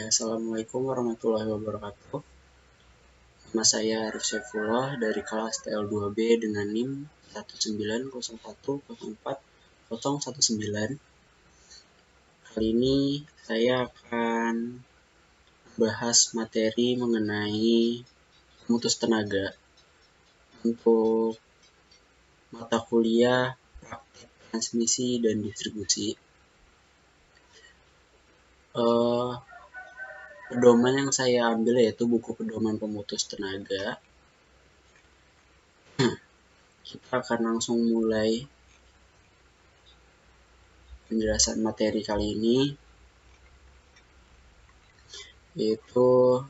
Assalamualaikum warahmatullahi wabarakatuh. Nama saya Arif Saifullah dari kelas TL2B dengan NIM 19010404019. Kali ini saya akan membahas materi mengenai pemutus tenaga untuk mata kuliah praktik transmisi dan distribusi. Pedoman yang saya ambil yaitu buku pedoman pemutus tenaga. Kita akan langsung mulai penjelasan materi kali ini, yaitu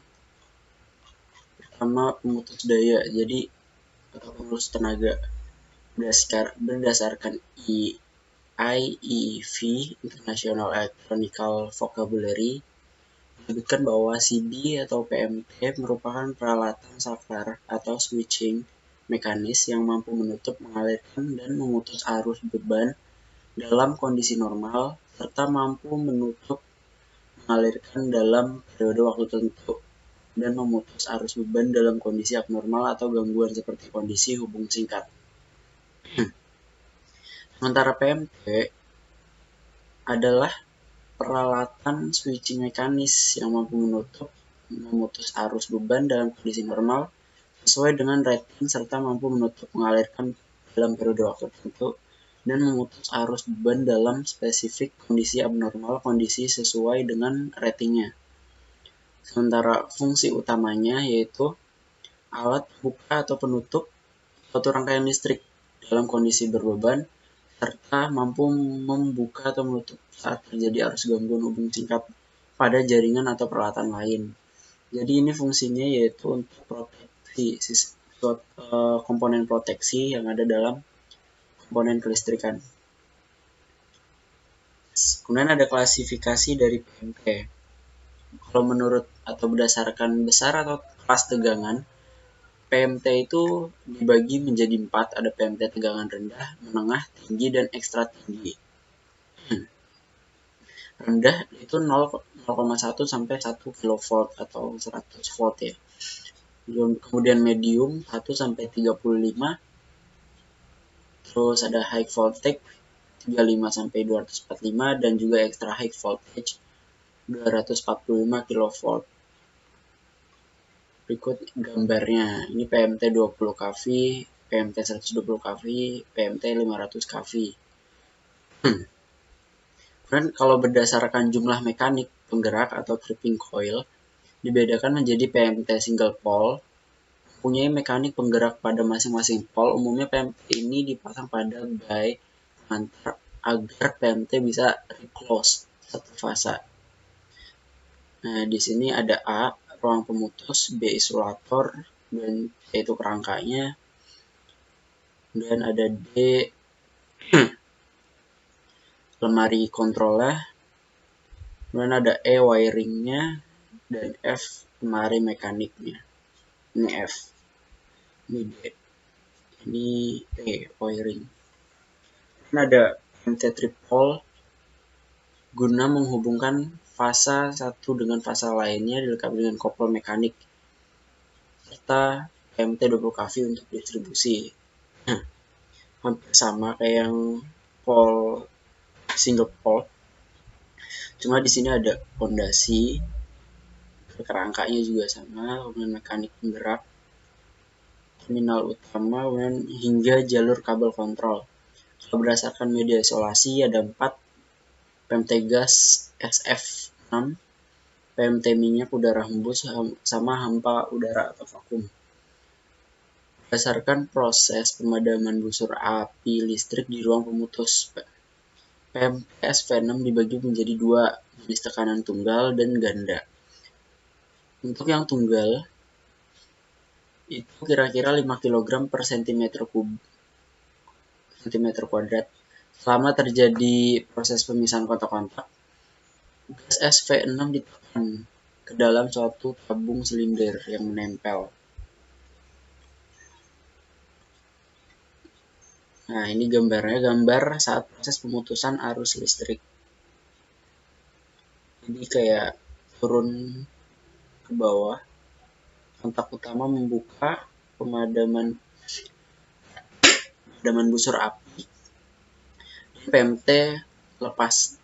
pertama pemutus daya, jadi atau pemutus tenaga berdasarkan IEV International Electronical Vocabulary menyebutkan bahwa CD atau PMT merupakan peralatan saklar atau switching mekanis yang mampu menutup, mengalirkan, dan memutus arus beban dalam kondisi normal, serta mampu menutup, mengalirkan dalam periode waktu tertentu, dan memutus arus beban dalam kondisi abnormal atau gangguan seperti kondisi hubung singkat. Sementara PMT adalah peralatan switching mekanis yang mampu menutup, memutus arus beban dalam kondisi normal sesuai dengan rating, serta mampu menutup, mengalirkan dalam periode waktu tertentu, dan memutus arus beban dalam spesifik kondisi abnormal kondisi sesuai dengan ratingnya. Sementara fungsi utamanya yaitu alat buka atau penutup suatu rangkaian listrik dalam kondisi berbeban, serta mampu membuka atau menutup saat terjadi arus gangguan hubung singkat pada jaringan atau peralatan lain. Jadi ini fungsinya yaitu untuk proteksi komponen proteksi yang ada dalam komponen kelistrikan. Kemudian ada klasifikasi dari PMT. Kalau menurut atau berdasarkan besar atau kelas tegangan, PMT itu dibagi menjadi 4, ada PMT tegangan rendah, menengah, tinggi, dan ekstra tinggi. Rendah itu 0,1 sampai 1 kV atau 100 volt ya. Kemudian medium 1 sampai 35. Terus ada high voltage 35 sampai 245 dan juga extra high voltage 245 kV. Berikut gambarnya. Ini PMT 20 kV, PMT 120 kV, PMT 500 kV. Kemudian kalau berdasarkan jumlah mekanik penggerak atau tripping coil, dibedakan menjadi PMT single pole, mempunyai mekanik penggerak pada masing-masing pole. Umumnya PMT ini dipasang pada guy pengantar agar PMT bisa reclose satu fasa. Nah, di sini ada A, ruang pemutus, B, isolator, dan C itu kerangkanya, dan ada D, lemari kontrolnya, kemudian ada E, wiringnya, dan F, lemari mekaniknya. Ini F, ini D, ini E, wiring. Kemudian ada PMT tripole, guna menghubungkan fasa satu dengan fasa lainnya dilengkapi dengan kopel mekanik, serta PMT 20 kV untuk distribusi. Hampir sama kayak yang pole single pole, cuma di sini ada pondasi, kerangkanya juga sama, kemudian mekanik penggerak, terminal utama, kemudian hingga jalur kabel kontrol. Kalau berdasarkan media isolasi ada 4, PMT gas SF6, PMT minyak udara hembus, sama hampa udara atau vakum. Berdasarkan proses pemadaman busur api listrik di ruang pemutus, PMT SV6 dibagi menjadi 2, jenis tekanan tunggal dan ganda. Untuk yang tunggal itu kira-kira 5 kg per cm kuadrat. Selama terjadi proses pemisahan kontak-kontak, gas SV6 ditekan ke dalam suatu tabung silinder yang menempel. Nah, ini gambarnya, gambar saat proses pemutusan arus listrik. Jadi kayak turun ke bawah. Kontak utama membuka pemadaman busur api. PMT lepas.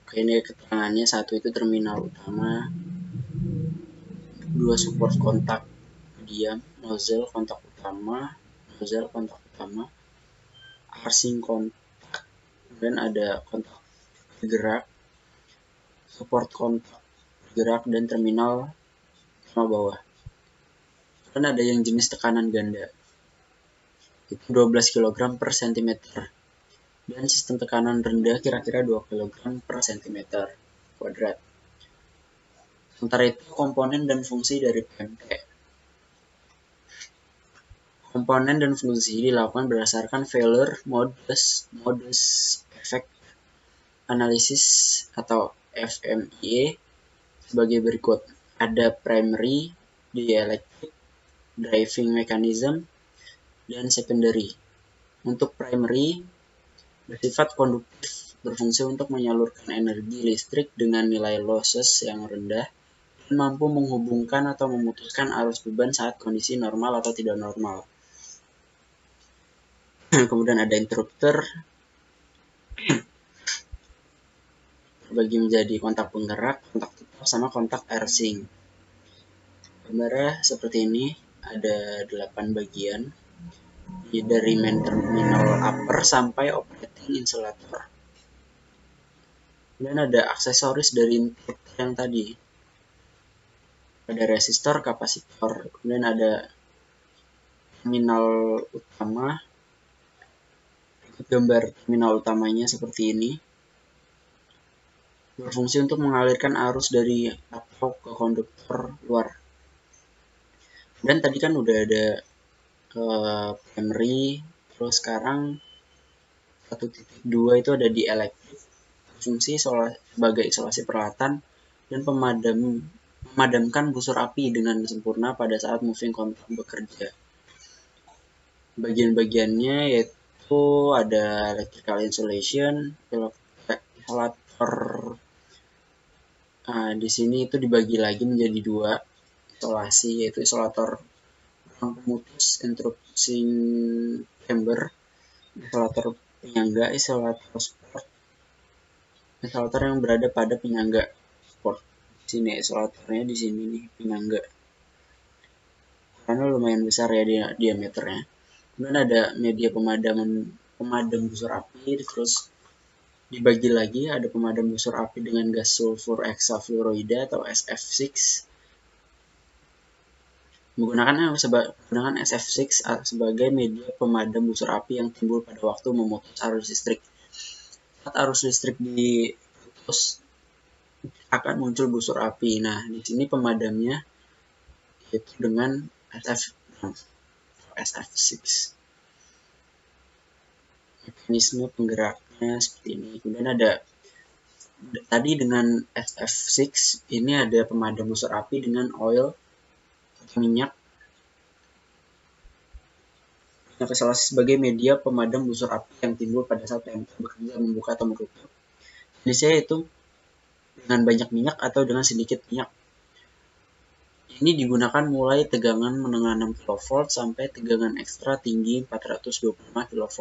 Oke, ini keterangannya. Satu itu terminal utama, dua support kontak diam, nozzle kontak utama, arcing kontak, kemudian ada kontak bergerak, support kontak bergerak, dan terminal sama bawah. Dan ada yang jenis tekanan ganda, itu 12 kg per cm, dan sistem tekanan rendah kira-kira 2 kg per cm kuadrat. Sementara itu komponen dan fungsi dari PMT. Komponen dan fungsi dilakukan berdasarkan failure modus effect analysis atau FMEA sebagai berikut. Ada primary, dielectric, driving mechanism, dan secondary. Untuk primary bersifat konduktif, berfungsi untuk menyalurkan energi listrik dengan nilai losses yang rendah dan mampu menghubungkan atau memutuskan arus beban saat kondisi normal atau tidak normal. Kemudian ada interrupter, bagi menjadi kontak penggerak, kontak tetap, sama kontak ersing. Gambarnya seperti ini, ada 8 bagian dari main terminal upper sampai operating insulator. Kemudian ada aksesoris dari interrupter yang tadi, ada resistor, kapasitor, kemudian ada terminal utama. Gambar terminal utamanya seperti ini, berfungsi untuk mengalirkan arus dari atau ke konduktor luar. Dan tadi kan udah ada primary, terus sekarang 1.2 itu ada di elektrik, fungsi sebagai isolasi peralatan dan memadamkan busur api dengan sempurna pada saat moving kontak bekerja. Bagian-bagiannya yaitu ada electrical insulation, isolator. Di sini itu dibagi lagi menjadi 2 isolasi, yaitu isolator pemutus interrupting chamber, isolator penyangga, isolator support, isolator yang berada pada penyangga support. Di sini isolatornya, di sini nih penyangga, karena lumayan besar ya diameternya. Kemudian ada media pemadam busur api, terus dibagi lagi ada pemadam busur api dengan gas sulfur hexafluoride atau SF6, menggunakan SF6 sebagai media pemadam busur api yang timbul pada waktu memutus arus listrik. Saat arus listrik diputus akan muncul busur api. Nah, di sini pemadamnya yaitu dengan SF6. Mekanisme penggeraknya seperti ini. Kemudian ada tadi dengan SF6 ini ada pemadam busur api dengan oil atau minyak isolasi sebagai media pemadam busur api yang timbul pada saat PMT bekerja membuka atau menutup. Jenisnya itu dengan banyak minyak atau dengan sedikit minyak. Ini digunakan mulai tegangan menengah 6 kV sampai tegangan ekstra tinggi 425 kV.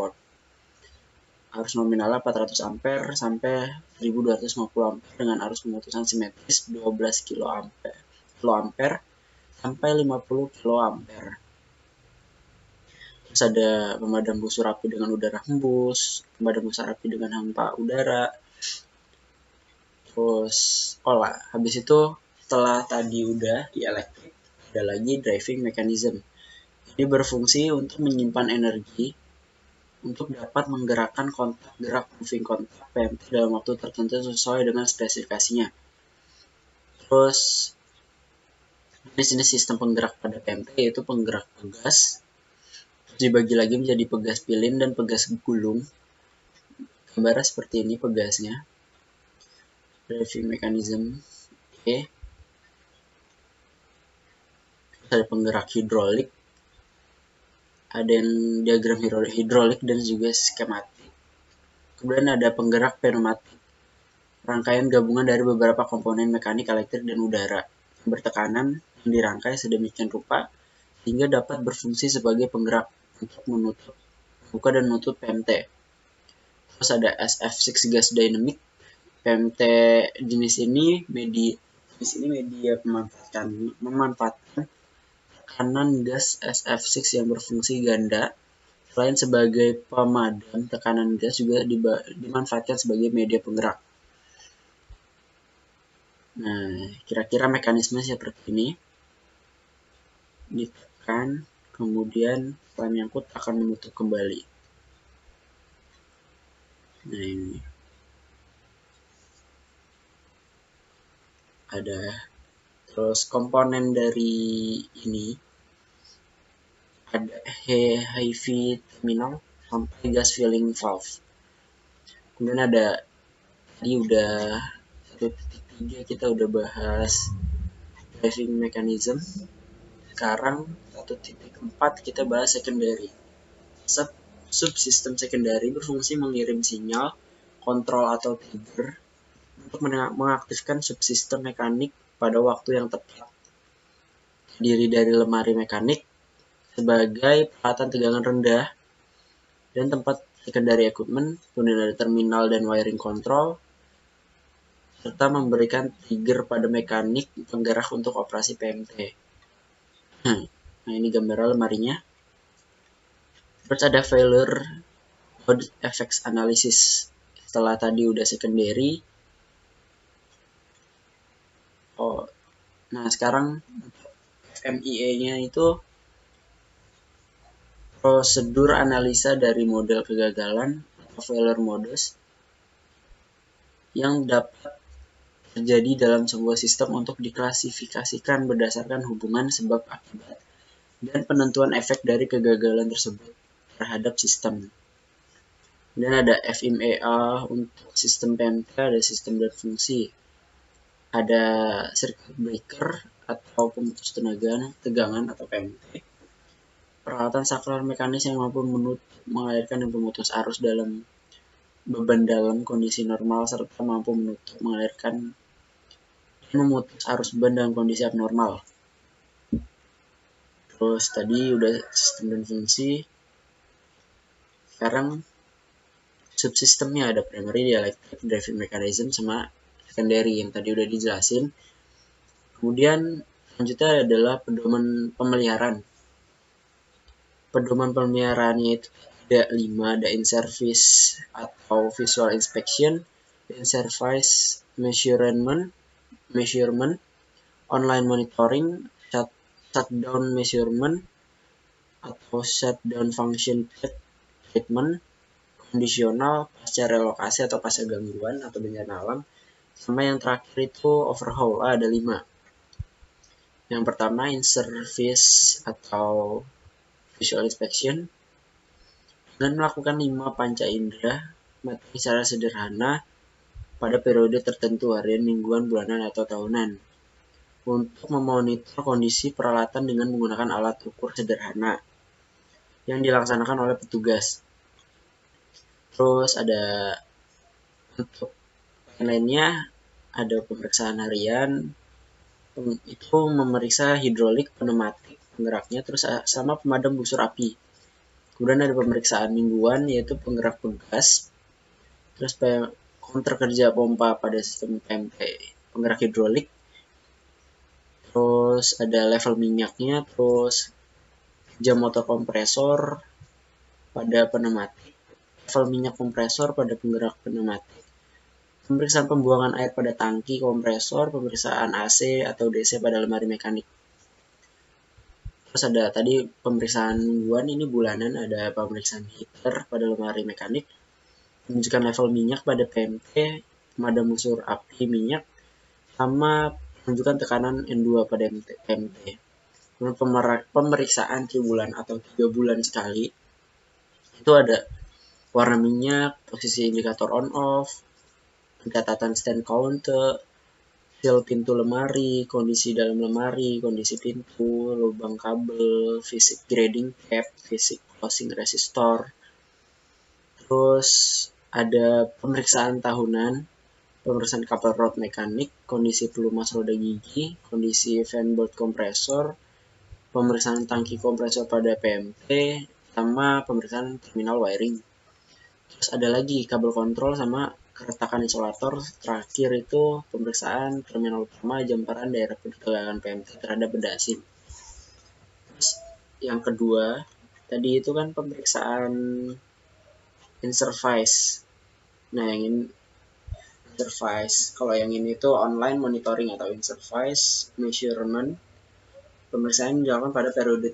Arus nominalnya 400 ampere sampai 1250 ampere dengan arus pemutusan simetris 12 kA sampai 50 kA. Terus ada pemadam busur api dengan udara hembus, pemadam busur api dengan hampa udara. Terus habis itu setelah tadi udah di elektrik, ada lagi driving mechanism. Ini berfungsi untuk menyimpan energi untuk dapat menggerakkan kontak gerak moving kontak PMT dalam waktu tertentu sesuai dengan spesifikasinya. Terus jenis-jenis sistem penggerak pada PMT yaitu penggerak pegas, dibagi lagi menjadi pegas pilin dan pegas gulung. Gambarnya seperti ini pegasnya. Driving mechanism. Oke. Ada penggerak hidrolik. Ada yang diagram hidrolik dan juga skematik. Kemudian ada penggerak pneumatik. rangkaian gabungan dari beberapa komponen mekanik, elektrik, dan udara yang bertekanan yang dirangkai sedemikian rupa sehingga dapat berfungsi sebagai penggerak untuk membuka dan menutup PMT. Terus ada SF6 gas dynamic. PMT jenis ini media memanfaatkan tekanan gas SF6 yang berfungsi ganda. Selain sebagai pemadam tekanan gas juga dimanfaatkan sebagai media penggerak. Nah, kira-kira mekanisme seperti ini. Ditekan, kemudian setelah nyangkut akan menutup kembali. Nah, ini ada. Terus komponen dari ini ada heavy terminal sampai gas filling valve. Kemudian ada tadi udah 1.3 kita udah bahas driving mechanism. Sekarang 1.4 kita bahas secondary. Subsistem secondary berfungsi mengirim sinyal, kontrol atau trigger untuk mengaktifkan subsistem mekanik pada waktu yang tepat. Terdiri dari lemari mekanik sebagai peralatan tegangan rendah dan tempat secondary equipment, kemudian ada terminal dan wiring control, serta memberikan trigger pada mekanik penggerak untuk operasi PMT. Nah, ini gambar lemarinya. Terus ada failure mode effects analysis. Setelah tadi udah secondary. Nah, sekarang FMEA-nya itu prosedur analisa dari model kegagalan atau failure modes yang dapat terjadi dalam sebuah sistem untuk diklasifikasikan berdasarkan hubungan sebab akibat dan penentuan efek dari kegagalan tersebut terhadap sistem. Dan ada FMEA untuk sistem PMT, ada sistem dan fungsi. Ada circuit breaker atau pemutus tegangan atau PMT. Peralatan saklar mekanis yang mampu mengalirkan dan memutus arus dalam beban dalam kondisi normal serta mampu mengalirkan dan memutus arus beban dalam kondisi abnormal. Terus tadi udah sistem dan fungsi. Sekarang subsistemnya ada primary, dielectric, driving mechanism, sama secondary yang tadi udah dijelasin. Kemudian selanjutnya adalah pedoman pemeliharaan. Pedoman pemeliharaannya itu ada 5, ada in-service atau visual inspection, in-service measurement, online monitoring, shutdown measurement atau shutdown function treatment, kondisional, pasca relokasi atau pasca gangguan atau bencana alam, sama yang terakhir itu overhaul. Ada 5. Yang pertama in-service atau visual inspection dengan melakukan 5 panca indera materi secara sederhana pada periode tertentu, harian, mingguan, bulanan, atau tahunan, untuk memonitor kondisi peralatan dengan menggunakan alat ukur sederhana yang dilaksanakan oleh petugas. Terus ada untuk lainnya ada pemeriksaan harian, itu memeriksa hidrolik, pneumatik, penggeraknya, terus sama pemadam busur api. Kemudian ada pemeriksaan mingguan yaitu penggerak pegas, terus counter kerja pompa pada sistem PMT, penggerak hidrolik, terus ada level minyaknya, terus jam motor kompresor pada pneumatik, level minyak kompresor pada penggerak pneumatik, pemeriksaan pembuangan air pada tangki kompresor, pemeriksaan AC atau DC pada lemari mekanik. Terus ada tadi pemeriksaan mingguan, ini bulanan, ada pemeriksaan heater pada lemari mekanik, menunjukkan level minyak pada PMT, pemadam busur api minyak, sama menunjukkan tekanan N2 pada PMT. Kemudian pemeriksaan tribulan atau 3 bulan sekali, itu ada warna minyak, posisi indikator on off, pencatatan stand counter, seal pintu lemari, kondisi dalam lemari, kondisi pintu, lubang kabel, fisik grading cap, fisik closing resistor. Terus ada pemeriksaan tahunan, pemeriksaan couple rod mekanik, kondisi pelumas roda gigi, kondisi fan bolt kompresor, pemeriksaan tangki kompresor pada PMT, sama pemeriksaan terminal wiring. Terus ada lagi kabel kontrol sama keretakan isolator. Terakhir itu pemeriksaan terminal utama, jam peran, daerah pertegangan PMT terhadap benda asing. Terus yang kedua, tadi itu kan pemeriksaan in-service. Nah, yang ini in-service. Kalau yang ini tuh online monitoring atau in-service measurement. Pemeriksaan dilakukan pada periode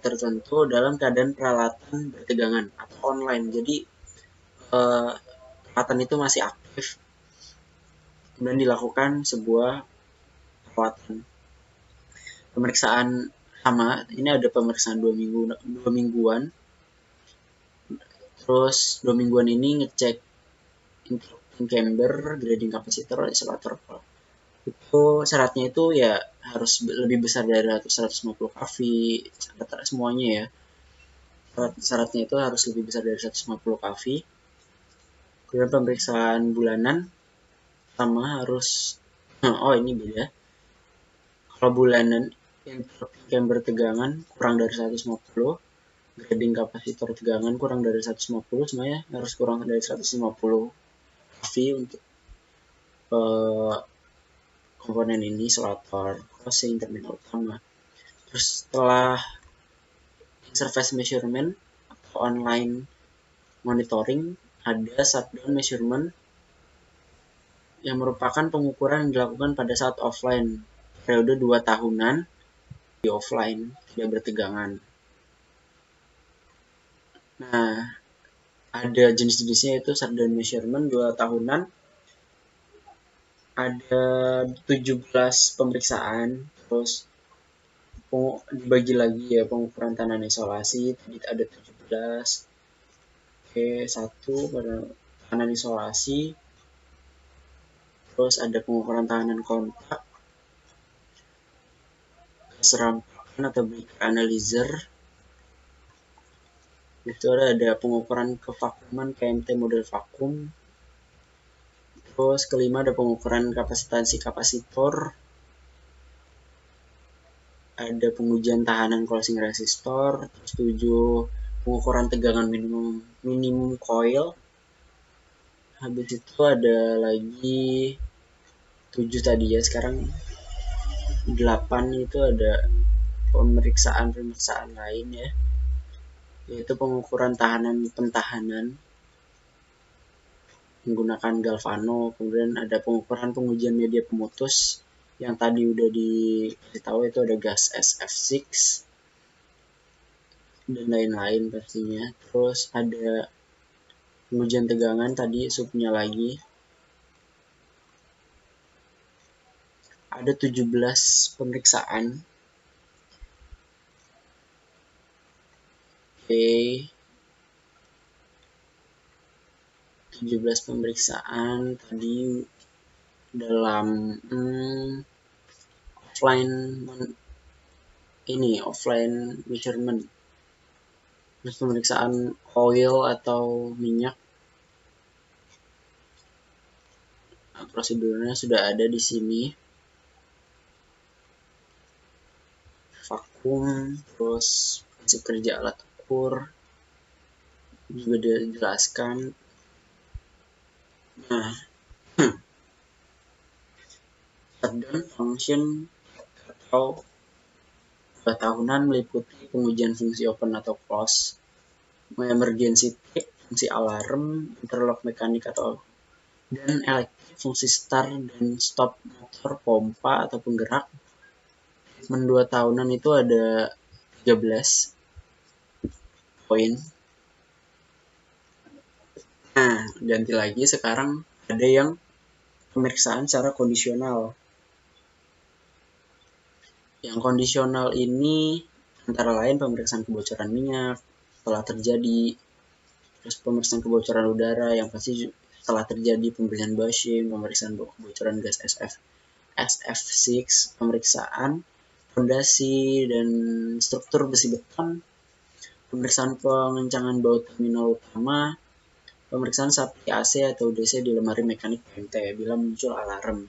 tertentu dalam keadaan peralatan bertegangan atau online. Jadi peralatan itu masih aktif, kemudian dilakukan sebuah perawatan. Pemeriksaan sama, ini ada pemeriksaan 2 mingguan. Terus 2 mingguan ini ngecek interrupting camber, grading kapasitor, isolator. Itu syaratnya itu ya harus lebih besar dari 150 kV, semuanya ya. Syaratnya itu harus lebih besar dari 150 kV. Kemudian pemeriksaan bulanan sama harus, oh ini beda. Kalau bulanan interrupting camber tegangan kurang dari 150, grading kapasitor tegangan kurang dari 150, semuanya harus kurang dari 150 kV untuk komponen ini, isolator, crossing, terminal utama. Terus setelah in-service measurement atau online monitoring, ada shutdown measurement yang merupakan pengukuran yang dilakukan pada saat offline, periode 2 tahunan di offline, tidak bertegangan. Nah, ada jenis-jenisnya, itu shutdown measurement 2 tahunan, ada 17 pemeriksaan, terus dibagi lagi ya pengukuran tahanan isolasi, tadi ada 17. Oke, 1 pada tahanan isolasi, terus ada pengukuran tahanan kontak, serampakan atau breaker analyzer, itu ada pengukuran kevakuman KMT model vakum. Terus kelima ada pengukuran kapasitansi kapasitor, ada pengujian tahanan closing resistor. Terus 7 pengukuran tegangan minimum coil. Habis itu ada lagi 7 tadi ya, sekarang 8 itu ada pemeriksaan lain ya, yaitu pengukuran pentahanan menggunakan galvano. Kemudian ada pengukuran pengujian media pemutus yang tadi udah dikasih tahu, itu ada gas SF6 dan lain-lain pastinya. Terus ada pengujian tegangan tadi, subnya lagi. Ada 17 pemeriksaan. Oke. 17 pemeriksaan tadi dalam offline measurement. Terus pemeriksaan oil atau minyak. Nah, prosedurnya sudah ada di sini. Vakum, terus prinsip kerja alat ukur juga dijelaskan. Nah, shutdown function atau 2 tahunan meliputi pengujian fungsi open atau close, emergency tip, fungsi alarm, interlock mekanik atau dan elektrik, fungsi start dan stop motor, pompa atau penggerak. 2 tahunan itu ada 13 poin. Nah, ganti lagi, sekarang ada yang pemeriksaan secara kondisional. Yang kondisional ini antara lain pemeriksaan kebocoran minyak setelah terjadi, terus pemeriksaan kebocoran udara yang pasti setelah terjadi, pemberian bushing, pemeriksaan kebocoran gas SF6, pemeriksaan fondasi dan struktur besi beton, pemeriksaan pengencangan baut terminal utama, Pemeriksaan sapi AC atau DC di lemari mekanik PMT bila muncul alarm.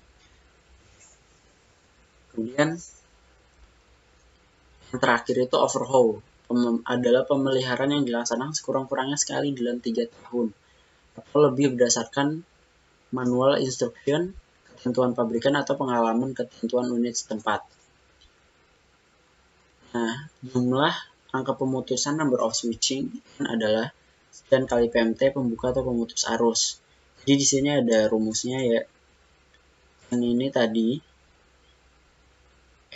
Kemudian yang terakhir itu overhaul, adalah pemeliharaan yang dilaksanakan sekurang-kurangnya sekali dalam 3 tahun atau lebih berdasarkan manual instruction, ketentuan pabrikan atau pengalaman ketentuan unit setempat. Nah, jumlah angka pemutusan number of switching adalah sekian kali PMT pembuka atau pemutus arus. Jadi di sini ada rumusnya ya. Ini tadi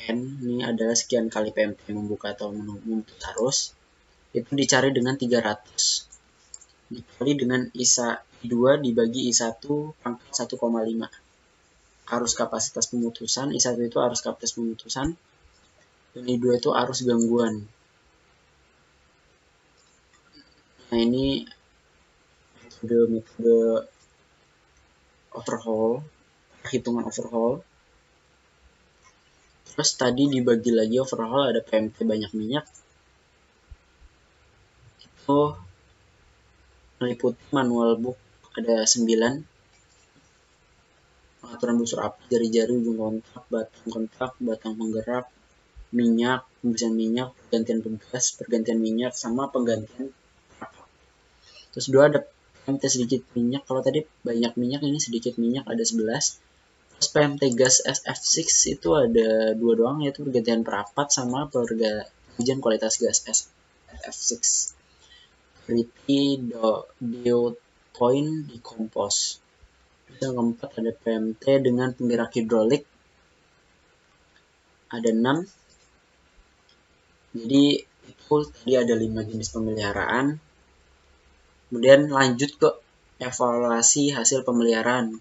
N ini adalah sekian kali PMT membuka atau memutus arus. Itu dicari dengan 300 dikali dengan I2 dibagi I1 pangkat 1,5. Arus kapasitas pemutusan, I1 itu arus kapasitas pemutusan, dan I2 itu arus gangguan. Nah, ini metode overhaul, perhitungan overhaul. Terus tadi dibagi lagi overhaul, ada PMT banyak minyak. Itu meliputi manual book ada 9. Pengaturan busur api, jari-jari, ujung kontak, batang penggerak, minyak, pembersihan minyak, pergantian pegas, pergantian minyak, sama penggantian perangkat. Terus 2 ada PMT sedikit minyak. Kalau tadi banyak minyak, ini sedikit minyak ada 11. Terus PMT gas SF6 itu ada 2 doang, yaitu pergantian perapat sama pengujian kualitas gas SF6. Diottoin decompose. Yang keempat ada PMT dengan penggerak hidrolik ada 6. Jadi itu tadi ada 5 jenis pemeliharaan. Kemudian lanjut ke evaluasi hasil pemeliharaan.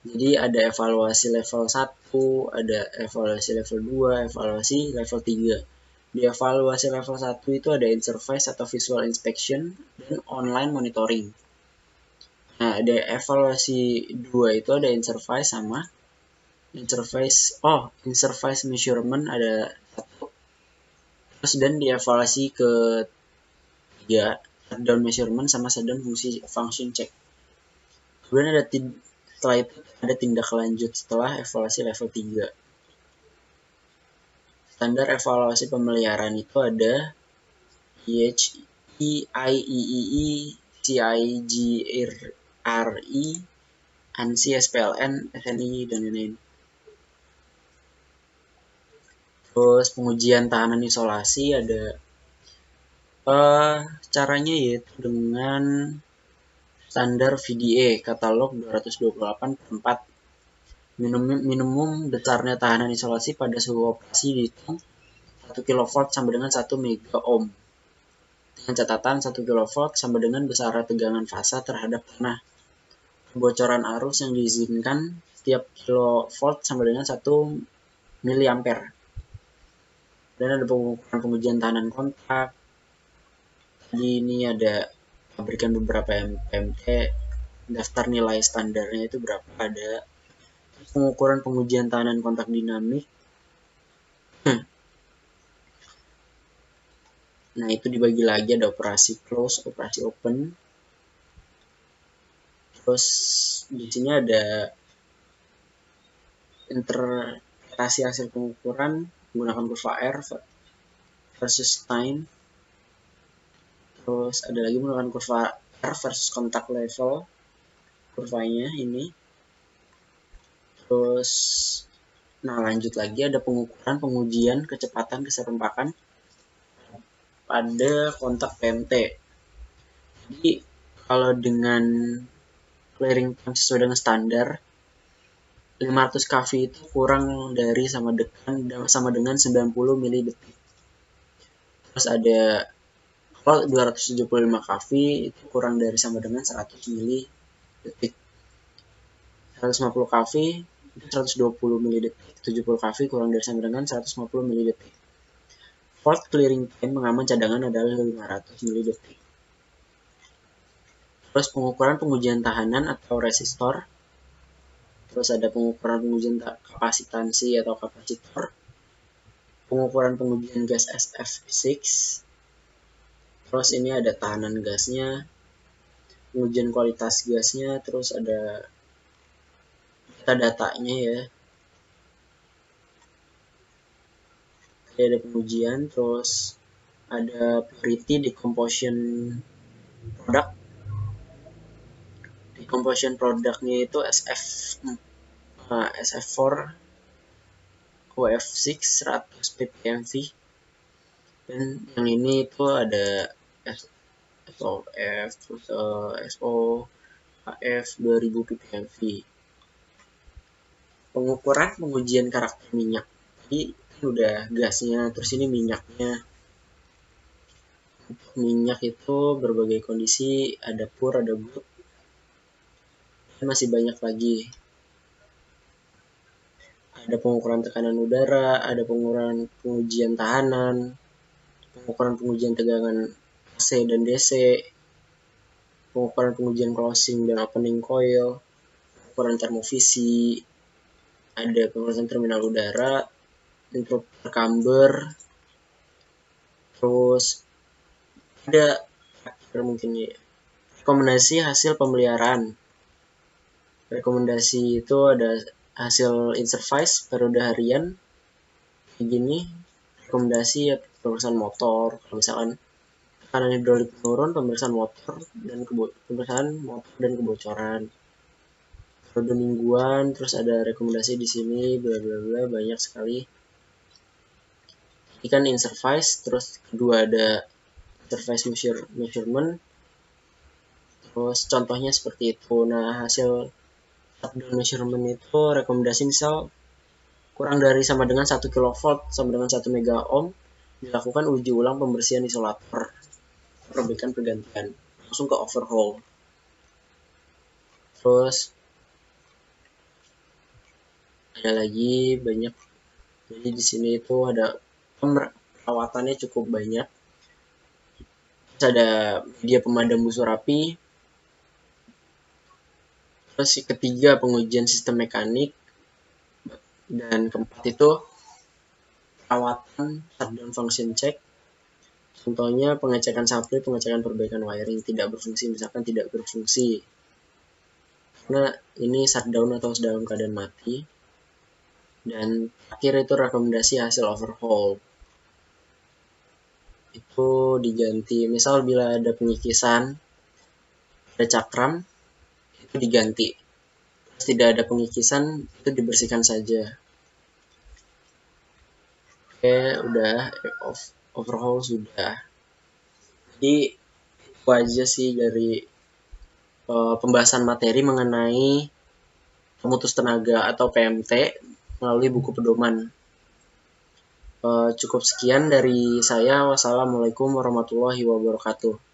Jadi ada evaluasi level 1, ada evaluasi level 2, evaluasi level 3. Di evaluasi level 1 itu ada in-service atau visual inspection dan online monitoring. Nah, ada evaluasi 2 itu ada in-service sama in-service measurement ada 1. Terus dan di evaluasi ke-3 shutdown measurement sama shutdown function check. Kemudian setelah itu ada tindak lanjut setelah evaluasi level 3. Standar evaluasi pemeliharaan itu ada IEEE, CIGRE, ANSI, SPLN, SNI, dan lain-lain. Terus pengujian tahanan isolasi ada caranya yaitu dengan standar VDA katalog 228/4. Minimum besarnya tahanan isolasi pada suhu operasi dihitung 1 kV sama dengan 1 MΩ. Dengan catatan 1 kV sama dengan besaran tegangan fasa terhadap tanah. Kebocoran arus yang diizinkan setiap kilovolt sama dengan 1 mA. Dan ada pengujian tahanan kontak. Tadi ini ada pabrikan beberapa PMT, daftar nilai standarnya itu berapa ada. Pengukuran pengujian tahanan kontak dinamik. Nah, itu dibagi lagi ada operasi close, operasi open. Terus di sini ada interpretasi hasil pengukuran menggunakan kurva R versus time. Terus ada lagi menggunakan kurva R versus kontak level. Kurvanya ini. Terus lanjut lagi ada pengujian kecepatan keserempakan pada kontak PMT. Jadi kalau dengan clearing time sesuai dengan standar 500 kV itu kurang dari sama dengan 90 mili/detik. Terus ada kalau 275 kV itu kurang dari sama dengan 100 mili/detik. 150 kV itu 120 mili/detik. 70 kV kurang dari sama dengan 150 mili/detik. Fault clearing time mengaman cadangan adalah 500 mili/detik. Terus pengujian tahanan atau resistor. Terus ada pengujian kapasitansi atau kapasitor. Pengujian gas SF6. Terus ini ada tahanan gasnya. pengujian kualitas gasnya, terus ada data-datanya ya. Ada pengujian, terus ada purity decomposition product. Decomposition productnya itu SF4 OF6 100 ppmv, dan yang ini itu ada SOF terus SOHF 2000 ppmv. Pengukuran pengujian karakter minyak, jadi udah gasnya, terus ini minyaknya. Untuk minyak itu berbagai kondisi, ada pur, ada good, dan masih banyak lagi. Ada pengukuran tekanan udara, ada pengukuran pengujian tahanan, pengukuran pengujian tegangan AC dan DC, pengukuran pengujian closing dan opening coil, pengukuran termovisi, ada pengukuran terminal udara, interrupter camber, terus ada mungkin ya, rekomendasi hasil pemeliharaan. Rekomendasi itu ada hasil in-service periode harian kayak gini. Rekomendasi ya pemeriksaan motor, kalau misalkan tekanan hidrolik menurun, pemeriksaan motor dan kebocoran. Periode mingguan, terus ada rekomendasi di sini, bla bla bla, banyak sekali. Ini kan in-service, terus kedua ada in-service measurement, terus contohnya seperti itu. Nah, hasil shutdown measurement itu rekomendasi misal kurang dari sama dengan 1 kV sama dengan 1 mega ohm, dilakukan uji ulang pembersihan isolator, perbaikan pergantian, langsung ke overhaul. Terus ada lagi banyak, jadi di sini itu ada perawatannya cukup banyak. Terus ada media pemadam busur api. Terus ketiga pengujian sistem mekanik, dan keempat itu perawatan shutdown function check. Contohnya pengecekan supply, pengecekan perbaikan wiring tidak berfungsi, misalkan tidak berfungsi karena ini shutdown atau dalam keadaan mati. Dan akhir itu rekomendasi hasil overhaul, itu diganti. Misal bila ada pengikisan, ada cakram, itu diganti. Terus tidak ada pengikisan, itu dibersihkan saja. Oke, udah overhaul sudah. Jadi itu aja sih dari pembahasan materi mengenai pemutus tenaga atau PMT melalui buku pedoman. Cukup sekian dari saya. Wassalamualaikum warahmatullahi wabarakatuh.